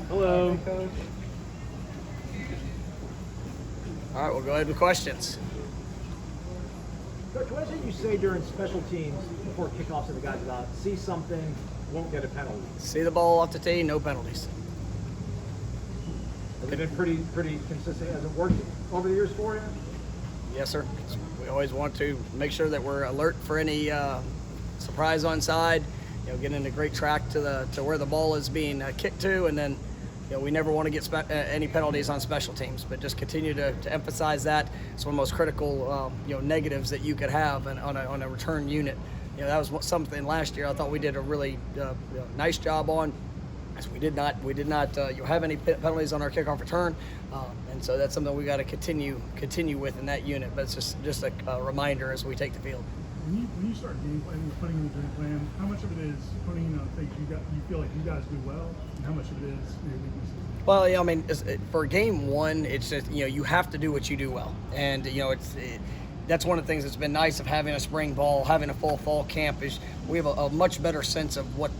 Hello. Hey, Coach. All right, we'll go ahead with questions. Coach, what is it you say during special teams before kickoffs to the guys about see something, won't get a penalty? See the ball off the tee, no penalties. Has it been pretty consistent? Has it worked over the years for you? Yes, sir. We always want to make sure that we're alert for any surprise onside. Getting a great track to where the ball is being kicked to, and then we never want to get any penalties on special teams, but just continue to emphasize that. It's one of the most critical negatives that you could have on a return unit. That was something last year I thought we did a really nice job on. As we did not have any penalties on our kickoff return, and so that's something we got to continue with in that unit. But it's just a reminder as we take the field. When you start game planning, you're putting in the game plan, how much of it is putting in things you feel like you guys do well, and how much of it is your weaknesses? Well, I mean, for game one, it's just you have to do what you do well, and that's one of the things that's been nice of having a spring ball, having a full fall camp is we have a much better sense of what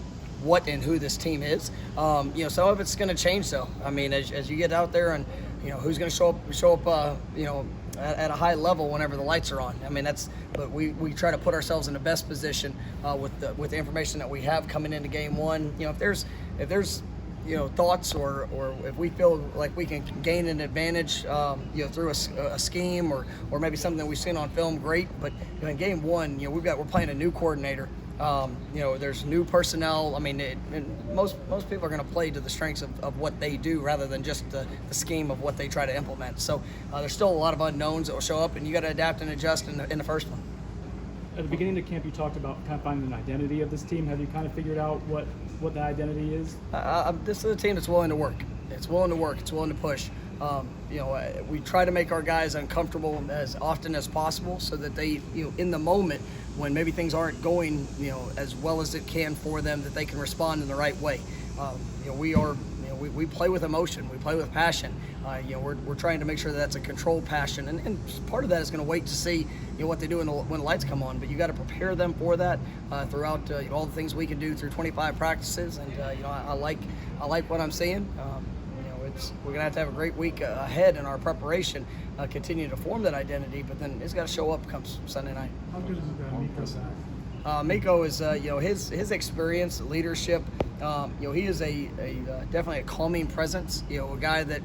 and who this team is. Some of it's going to change though. I mean, as you get out there and who's going to show up at a high level whenever the lights are on. I mean, but we try to put ourselves in the best position with the information that we have coming into game one. If there's thoughts or if we feel like we can gain an advantage through a scheme or maybe something that we've seen on film, great. But in game one, we're playing a new coordinator. There's new personnel. I mean, most people are going to play to the strengths of what they do rather than just the scheme of what they try to implement. So there's still a lot of unknowns that will show up, and you got to adapt and adjust in the first one. At the beginning of camp, you talked about kind of finding an identity of this team. Have you kind of figured out what the identity is? This is a team that's willing to work. It's willing to work. It's willing to push. We try to make our guys uncomfortable as often as possible so that they, in the moment when maybe things aren't going, as well as it can for them, that they can respond in the right way. We play with emotion. We play with passion. We're trying to make sure that that's a controlled passion, and part of that is going to wait to see what they do when the lights come on. But you got to prepare them for that throughout all the things we can do through 25 practices, and I like what I'm seeing. We're going to have a great week ahead in our preparation, continue to form that identity, but then it's got to show up come Sunday night. How good is Miko back? Miko is, his experience, leadership. He is definitely a calming presence. A guy that,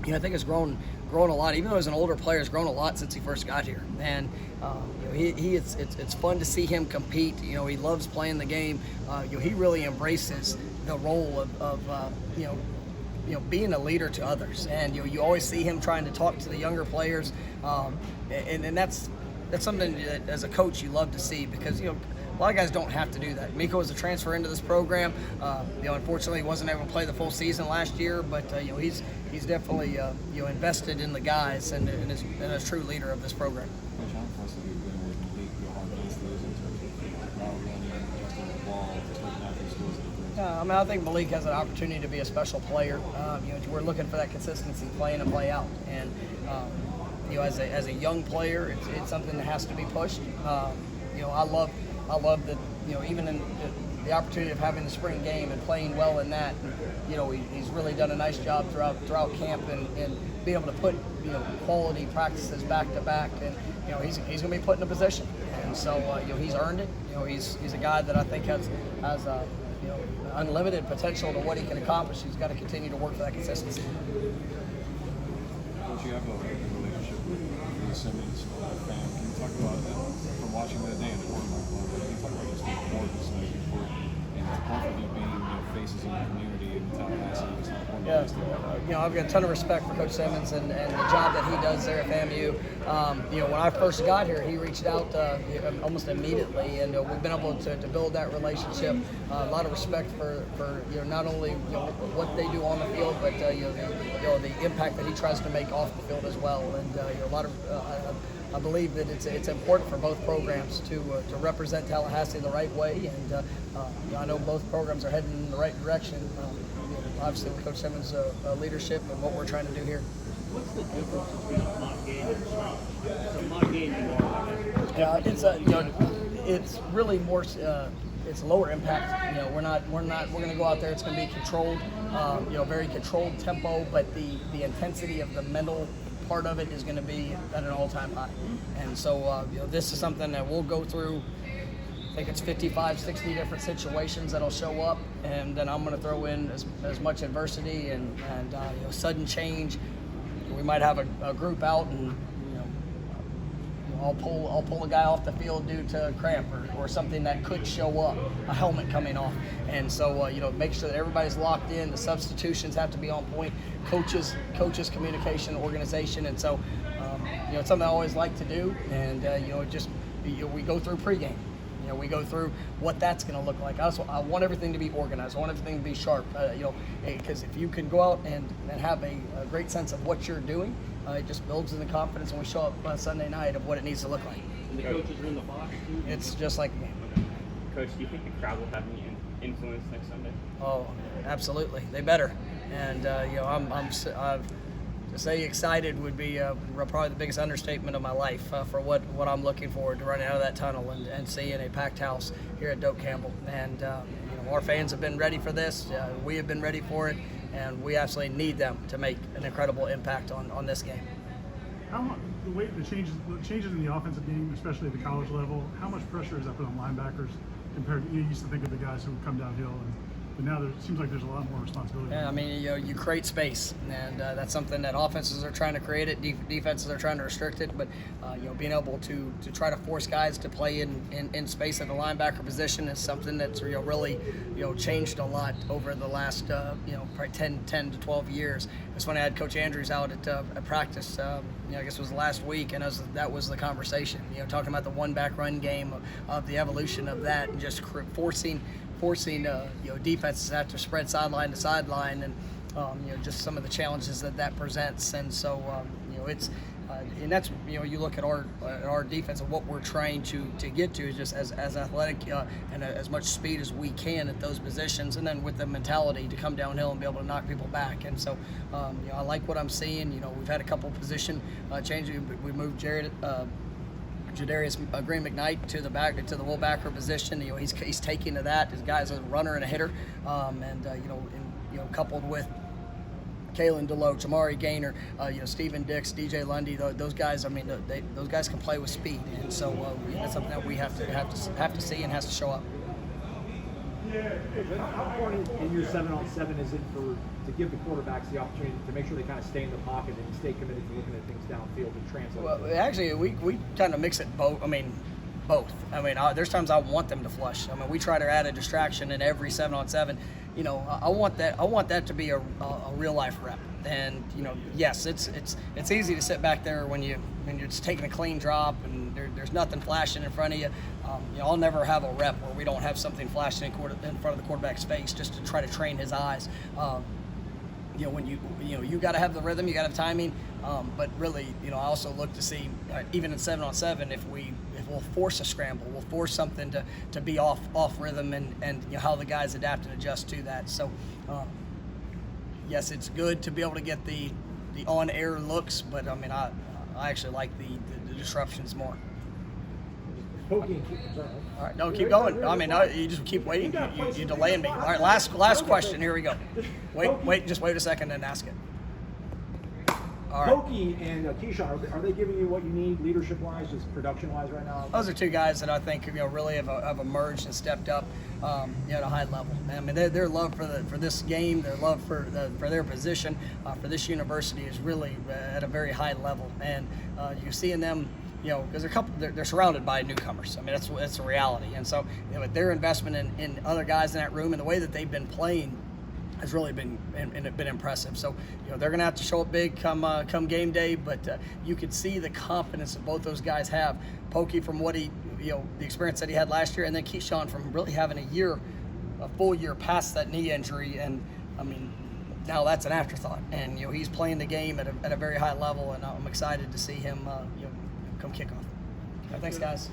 I think has grown a lot. Even though he's an older player, has grown a lot since he first got here. And it's fun to see him compete. He loves playing the game. He really embraces the role of being a leader to others. And you always see him trying to talk to the younger players, and that's something that as a coach you love to see, because a lot of guys don't have to do that. Miko was a transfer into this program. Unfortunately, he wasn't able to play the full season last year, but he's definitely invested in the guys and is a true leader of this program. Coach, how impressive have you been with Malik going against those in terms of route running, adjusting the ball, just looking after the schools of the I mean, I think Malik has an opportunity to be a special player. We're looking for that consistency, play in and play out. And as a young player, it's something that has to be pushed. I love that. Even in the opportunity of having the spring game and playing well in that, he's really done a nice job throughout camp and being able to put quality practices back to back, and he's going to be put in a position, and so he's earned it. He's a guy that I think has unlimited potential to what he can accomplish. He's got to continue to work for that consistency. Coach, you have a relationship with the Simmons family. Can you talk about that from watching that day in the quarterback club? Can you talk about just the importance of the sport and both of you being faces in the community and Tallahassee? It's not one place to I've got a ton of respect for Coach Simmons and the job that he does there at FAMU. When I first got here, he reached out almost immediately, and we've been able to build that relationship. A lot of respect for not only what they do on the field, but the impact that he tries to make off the field as well. And a lot of I believe that it's important for both programs to represent Tallahassee the right way, and I know both programs are heading in the right direction. Obviously, with Coach Simmons' leadership and what we're trying to do here. What's the difference between a mock game and a strike? So mock game, you are like It's really more. it's lower impact. You know, we're going to go out there. It's going to be controlled, you know, very controlled tempo, but the intensity of the mental part of it is going to be at an all-time high. And so, you know, this is something that we'll go through. I think it's 55, 60 different situations that'll show up, and then I'm going to throw in as much adversity and you know, sudden change. We might have a group out, and you know, I'll pull a guy off the field due to cramp or something that could show up, a helmet coming off, and so you know, make sure that everybody's locked in. The substitutions have to be on point. Coaches, communication, organization, and so you know, it's something I always like to do, and you know, just we go through pregame. You know, we go through what that's going to look like. I want everything to be organized. I want everything to be sharp. You know, because if you can go out and have a great sense of what you're doing, it just builds in the confidence when we show up Sunday night of what it needs to look like. And the coaches are in the box too? It's just like a game. Okay. Coach, do you think the crowd will have any influence next Sunday? Oh, absolutely. They better. And you know, to say excited would be probably the biggest understatement of my life for what I'm looking forward to, running out of that tunnel and seeing a packed house here at Doak Campbell. And you know, our fans have been ready for this. We have been ready for it, and we absolutely need them to make an incredible impact on this game. How much the changes in the offensive game, especially at the college level, how much pressure is that put on linebackers compared to, you used to think of the guys who would come downhill, but now it seems like there's a lot more responsibility. Yeah, I mean, you know, you create space, and that's something that offenses are trying to create it, defenses are trying to restrict it, but you know, being able to try to force guys to play in space at the linebacker position is something that's, you know, really, you know, changed a lot over the last you know, probably 10 to 12 years. It's funny, I had Coach Andrews out at practice, you know, I guess it was last week, and that was the conversation, you know, talking about the one-back run game of the evolution of that, and just forcing you know, defenses have to spread sideline to sideline, and you know, just some of the challenges that presents. And so you know, it's and that's, you know, you look at our defense and what we're trying to get to is just as athletic and as much speed as we can at those positions, and then with the mentality to come downhill and be able to knock people back. And so you know, I like what I'm seeing. You know, we've had a couple position changes. We moved Jadarius Green McKnight to the full backer position. You know, he's taking to that. His guy's a runner and a hitter, and you know, coupled with Kalen DeLoach, Amari Gaynor, you know, Steven Dix, DJ Lundy. Those guys, I mean, those guys can play with speed, and so that's something that we have to see and has to show up. How important in your 7-on-7 is it to give the quarterbacks the opportunity to make sure they kind of stay in the pocket and stay committed to looking at things downfield and translate? Well, actually, we kind of mix it both. I mean, both. I mean, there's times I want them to flush. I mean, we try to add a distraction in every 7-on-7. You know, I want that to be a real life rep. And you know, yes, it's easy to sit back there when you're just taking a clean drop and there's nothing flashing in front of you. You know, I'll never have a rep where we don't have something flashing in front of the quarterback's face, just to try to train his eyes. You know, when you got to have the rhythm, you got to have timing, but really, you know, I also look to see even in 7-on-7 if we'll force a scramble, we'll force something to be off rhythm, and you know, how the guys adapt and adjust to that. So yes, it's good to be able to get the on-air looks, but I mean, I actually like the disruptions more. Poking. All right, no, keep going. I mean, no, you just keep waiting. You're delaying me. All right, last question. Here we go. Just wait a second and ask it. All right. Pokey and Keyshawn, are they giving you what you need leadership-wise, just production-wise right now? Those are two guys that I think, you know, really have emerged and stepped up, you know, at a high level. I mean, their love for this game, their love for their position, for this university is really at a very high level, and you're seeing them. You know, because they're surrounded by newcomers. I mean, that's a reality. And so, you know, their investment in other guys in that room and the way that they've been playing has really been impressive. So, you know, they're going to have to show up big come game day. But you could see the confidence that both those guys have. Pokey from what the experience that he had last year, and then Keyshawn from really having a full year past that knee injury. And I mean, now that's an afterthought. And you know, he's playing the game at a very high level, and I'm excited to see him come kickoff. Thanks, guys.